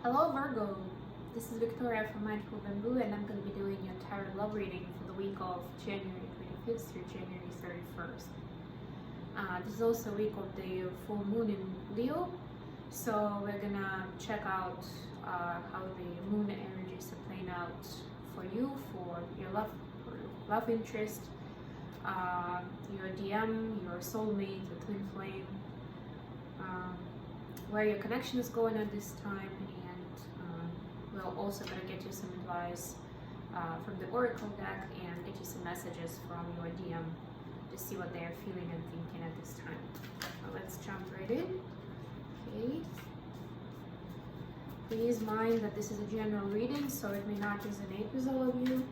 Hello Virgo, this is Victoria from Mindful Bamboo and I'm going to be doing your tarot love reading for the week of January 25th through January 31st. This is also a week of the full moon in Leo, so we're gonna check out how the moon energies are playing out for you, for your love interest, your DM, your soulmate, your twin flame, where your connection is going at this time, and we'll also gonna get you some advice from the Oracle deck and get you some messages from your DM to see what they are feeling and thinking at this time. Let's jump right in. Okay. Please mind that this is a general reading, so it may not resonate with all of you.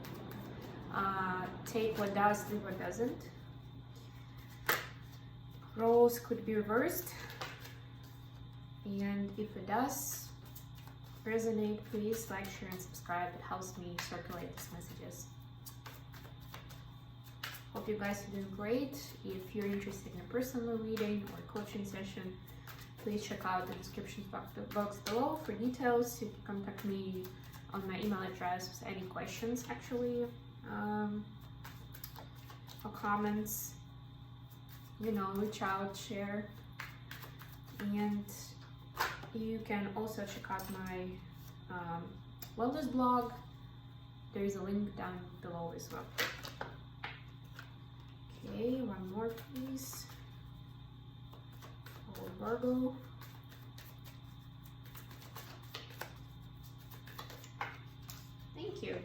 Take what does, leave what doesn't. Roles could be reversed, and if it does resonate, please like, share, and subscribe. It helps me circulate these messages. Hope you guys are doing great. If you're interested in a personal reading or coaching session, please check out the description box below for details. You can contact me on my email address with any questions, actually, or comments. You know, reach out, share, and you can also check out my wellness blog. There is a link down below as well. Okay, one more please. Oh, Virgo. Thank you.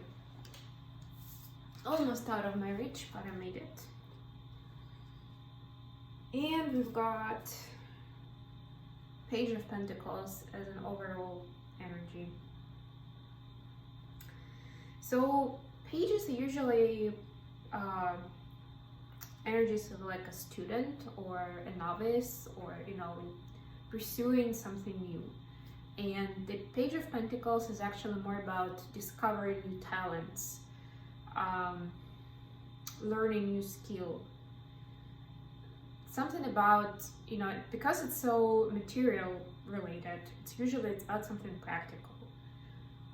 Almost out of my reach, but I made it. And we've got Page of Pentacles as an overall energy. So pages are usually energies of like a student or a novice, or pursuing something new. And the Page of Pentacles is actually more about discovering new talents, learning new skill. Something about, because it's so material related, it's about something practical.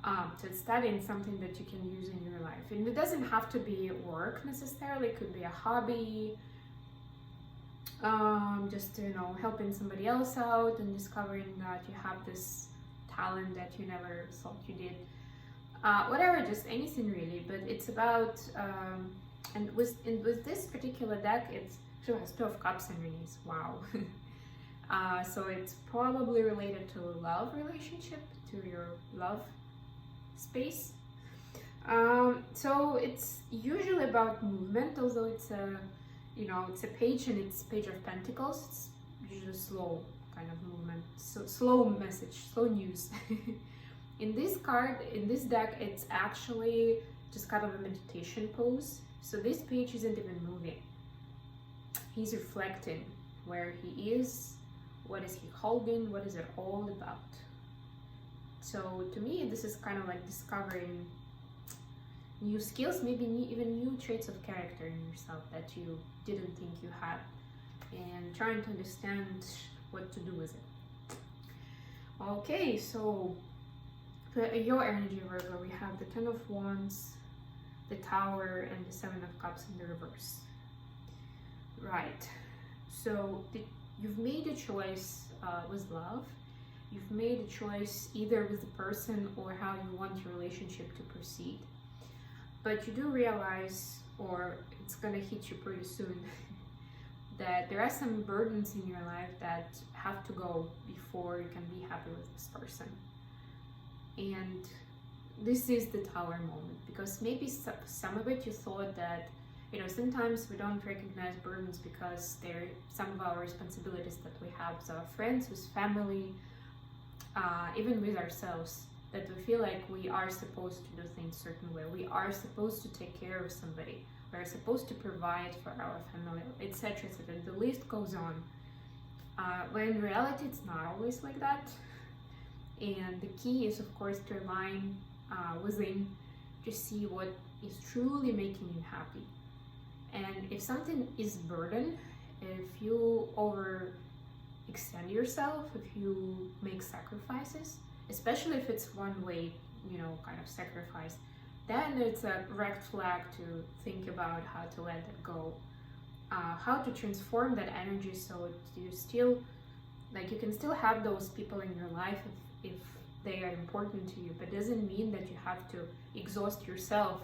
So it's studying something that you can use in your life. And it doesn't have to be work necessarily, it could be a hobby, just, helping somebody else out and discovering that you have this talent that you never thought you did. Whatever, just anything really, but it's about, and with this particular deck, it has Two of Cups underneath. Wow. So it's probably related to love relationship, to your love space. So it's usually about movement, although it's a page, and it's Page of Pentacles. It's usually slow kind of movement, so slow message, slow news. In this deck, it's actually just kind of a meditation pose. So this page isn't even moving. He's reflecting where he is, what is he holding, what is it all about. So to me, this is kind of like discovering new skills, maybe even new traits of character in yourself that you didn't think you had, and trying to understand what to do with it. Okay, so for your energy, Virgo, we have the Ten of Wands, the Tower, and the Seven of Cups in the reverse. Right, so you've made a choice with love. You've made a choice either with the person or how you want your relationship to proceed. But you do realize, or it's gonna hit you pretty soon, that there are some burdens in your life that have to go before you can be happy with this person. And this is the Tower moment, because maybe some of it you thought that, sometimes we don't recognize burdens because they're some of our responsibilities that we have with our friends, with family, even with ourselves, that we feel like we are supposed to do things a certain way. We are supposed to take care of somebody. We're supposed to provide for our family, etc., etc. The list goes on. When in reality, it's not always like that. And the key is, of course, to align within to see what is truly making you happy. And if something is burden, if you overextend yourself, if you make sacrifices, especially if it's one way, you know, kind of sacrifice, then it's a red flag to think about how to let it go, how to transform that energy so you still, like, you can still have those people in your life if they are important to you, but doesn't mean that you have to exhaust yourself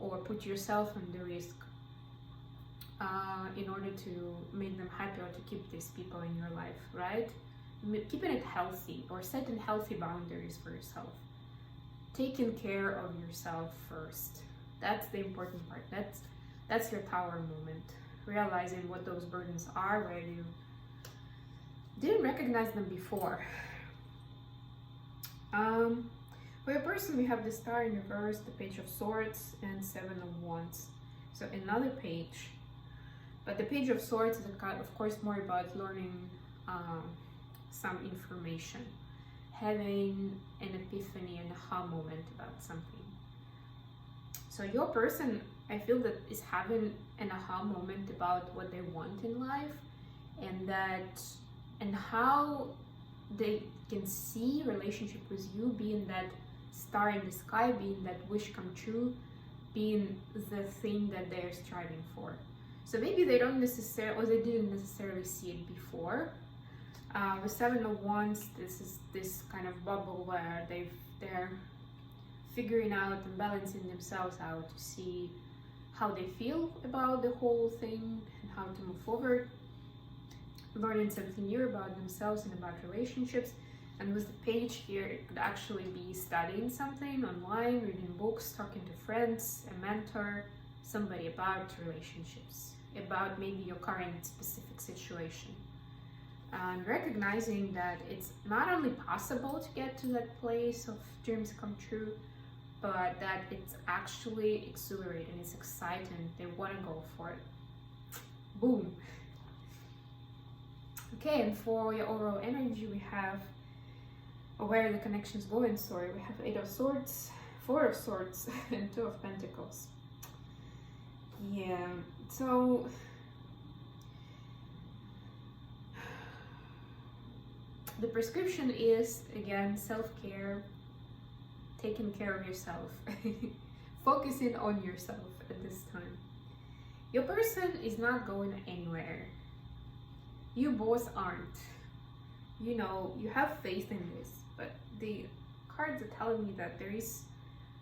or put yourself under risk in order to make them happy or to keep these people in your life, right? Keeping it healthy or setting healthy boundaries for yourself. Taking care of yourself first. That's the important part. That's your power moment. Realizing what those burdens are, where you didn't recognize them before. For your person, we have the Star in reverse, the Page of Swords, and Seven of Wands. So another page. But the Page of Swords is, of course, more about learning some information, having an epiphany and aha moment about something. So your person, I feel that, is having an aha moment about what they want in life, and how they can see relationship with you being that star in the sky, being that wish come true, being the thing that they're striving for. So maybe they don't necessarily, or they didn't necessarily see it before. With Seven of Wands, this is this kind of bubble where they're figuring out and balancing themselves out to see how they feel about the whole thing and how to move forward, learning something new about themselves and about relationships. And with the page here, it could actually be studying something online, reading books, talking to friends, a mentor, somebody about relationships, about maybe your current specific situation. And recognizing that it's not only possible to get to that place of dreams come true, but that it's actually exhilarating, it's exciting, they want to go for it. Boom. Okay, and for your overall energy, we have where the connections going, sorry, we have Eight of Swords, Four of Swords, and Two of Pentacles. Yeah, so the prescription is, again, self-care, taking care of yourself, focusing on yourself at this time. Your person is not going anywhere. You both aren't. You know, you have faith in this, but the cards are telling me that there is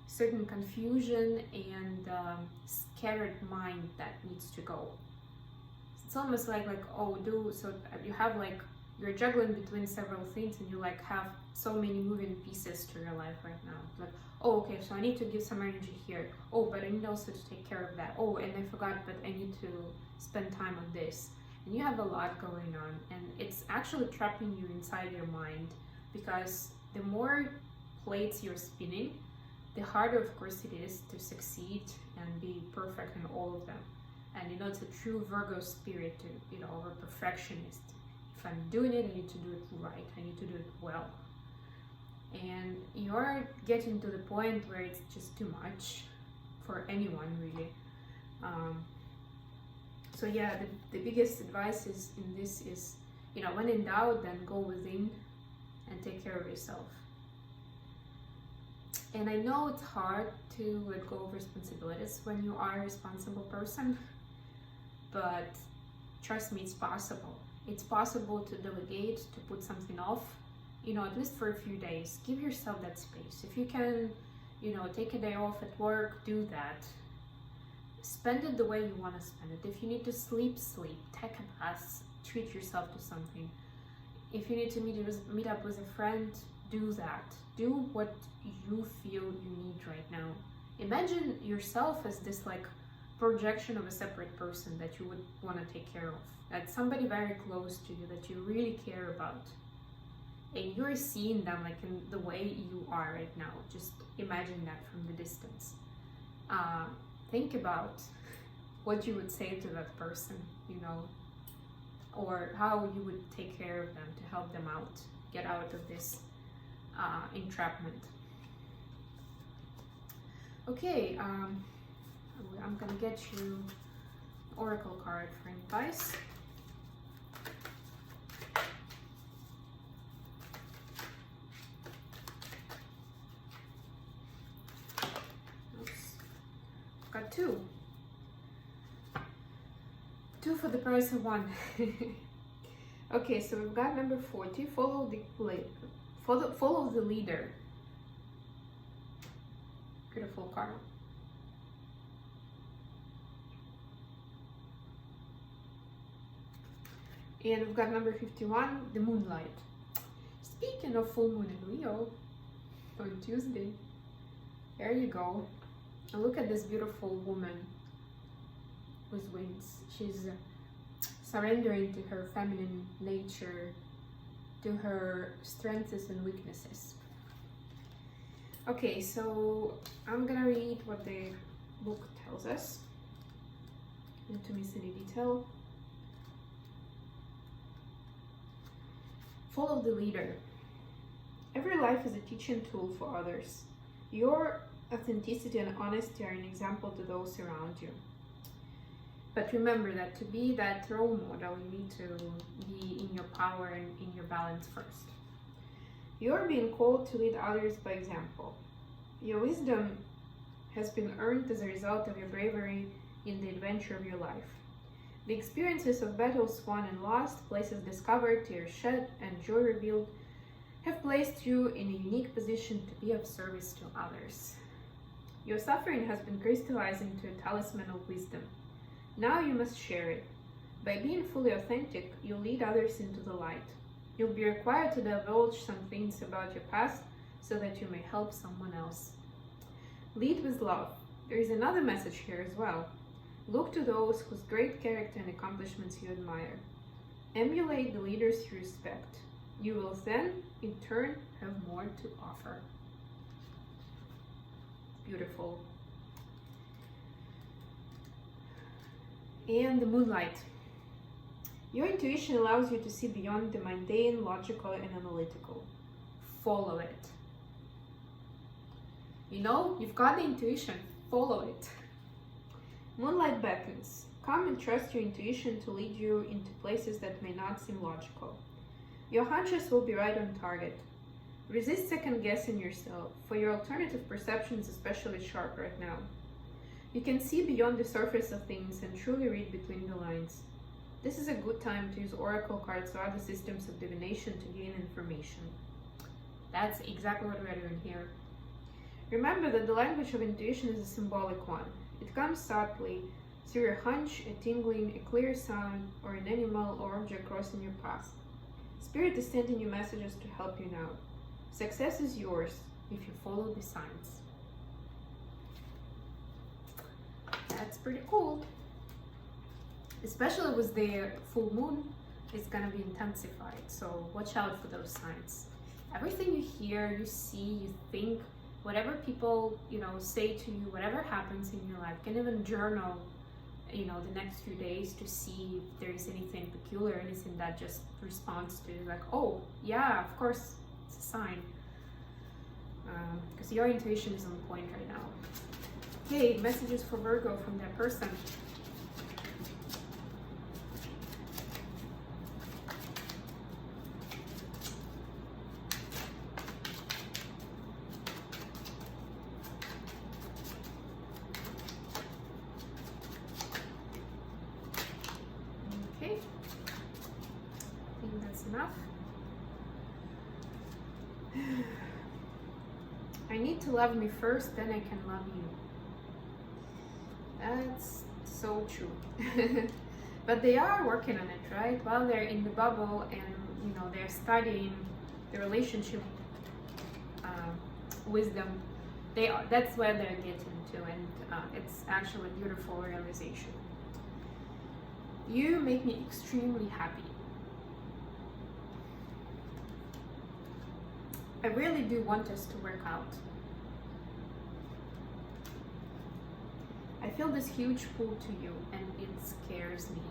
certain confusion and scattered mind that needs to go. It's almost like so you have like, you're juggling between several things and you like have so many moving pieces to your life right now. Like, oh, okay, so I need to give some energy here. Oh, but I need also to take care of that. Oh, and I forgot, but I need to spend time on this. And you have a lot going on, and it's actually trapping you inside your mind, because the more plates you're spinning, the harder, of course, it is to succeed and be perfect in all of them. And you know, it's a true Virgo spirit to, you know, or perfectionist. If I'm doing it, I need to do it right. I need to do it well. And you're getting to the point where it's just too much for anyone, really. So yeah, the biggest advice is in this is, you know, when in doubt, then go within and take care of yourself. And I know it's hard to let go of responsibilities when you are a responsible person, but trust me, it's possible. It's possible to delegate, to put something off, you know, at least for a few days. Give yourself that space. If you can, you know, take a day off at work, do that. Spend it the way you want to spend it. If you need to sleep, sleep. Take a bath. Treat yourself to something. If you need to meet up with a friend, do that. Do what you feel you need right now. Imagine yourself as this like projection of a separate person that you would want to take care of. That's somebody very close to you that you really care about. And you're seeing them like in the way you are right now. Just imagine that from the distance. Think about what you would say to that person, you know, or how you would take care of them to help them out, get out of this entrapment. Okay, I'm gonna get you Oracle card for advice. got two. Two for the price of one. Okay, so we've got number 40. Follow the leader. Beautiful card. And we've got number 51, the moonlight. Speaking of full moon in Leo on Tuesday, there you go. And look at this beautiful woman with wings. She's surrendering to her feminine nature, to her strengths and weaknesses. Okay, so I'm gonna read what the book tells us. Not to miss any detail. Follow the leader. Every life is a teaching tool for others. Your authenticity and honesty are an example to those around you. But remember that to be that role model, you need to be in your power and in your balance first. You're being called to lead others by example. Your wisdom has been earned as a result of your bravery in the adventure of your life. The experiences of battles won and lost, places discovered, tears shed, and joy revealed have placed you in a unique position to be of service to others. Your suffering has been crystallized into a talisman of wisdom. Now you must share it. By being fully authentic, you'll lead others into the light. You'll be required to divulge some things about your past so that you may help someone else. Lead with love. There is another message here as well. Look to those whose great character and accomplishments you admire. Emulate the leaders you respect. You will then, in turn, have more to offer. Beautiful. And the moonlight. Your intuition allows you to see beyond the mundane, logical, and analytical. Follow it. You know, you've got the intuition. Follow it. Moonlight beckons. Come and trust your intuition to lead you into places that may not seem logical. Your hunches will be right on target. Resist second-guessing yourself, for your alternative perception is especially sharp right now. You can see beyond the surface of things and truly read between the lines. This is a good time to use oracle cards or other systems of divination to gain information. That's exactly what we're doing here. Remember that the language of intuition is a symbolic one. It comes subtly, through your hunch, a tingling, a clear sound, or an animal or object crossing your path. Spirit is sending you messages to help you now. Success is yours if you follow the signs. That's pretty cool. Especially with the full moon, it's gonna be intensified, so watch out for those signs. Everything you hear, you see, you think, whatever people, say to you, whatever happens in your life, you can even journal, the next few days to see if there is anything peculiar, anything that just responds to like, oh, yeah, of course, it's a sign. Because your intuition is on point right now. Hey, messages for Virgo from that person. Okay, I think that's enough. I need to love me first, then I can love you. That's so true. But they are working on it, right? While they're in the bubble and they're studying the relationship wisdom, that's where they're getting to, and it's actually a beautiful realization. You make me extremely happy. I really do want us to work out. I feel this huge pull to you and it scares me.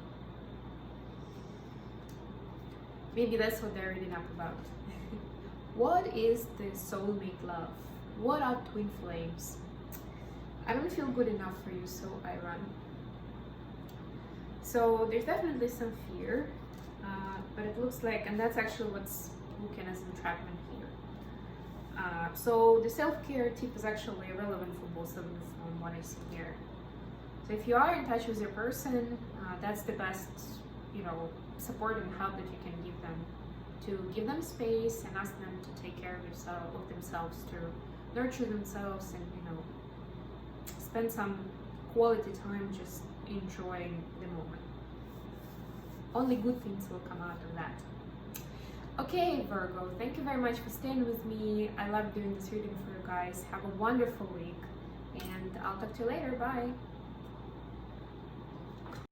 Maybe that's what they're reading up about. What is the soulmate love? What are twin flames? I don't feel good enough for you, so I run. So there's definitely some fear, but it looks like, and that's actually what's looking as entrapment here. So the self-care tip is actually relevant for both of you from what I see here. So if you are in touch with your person, that's the best, you know, support and help that you can give them. To give them space and ask them to take care of themselves, to nurture themselves, and, you know, spend some quality time just enjoying the moment. Only good things will come out of that. Okay, Virgo, thank you very much for staying with me. I love doing this reading for you guys. Have a wonderful week, and I'll talk to you later. Bye.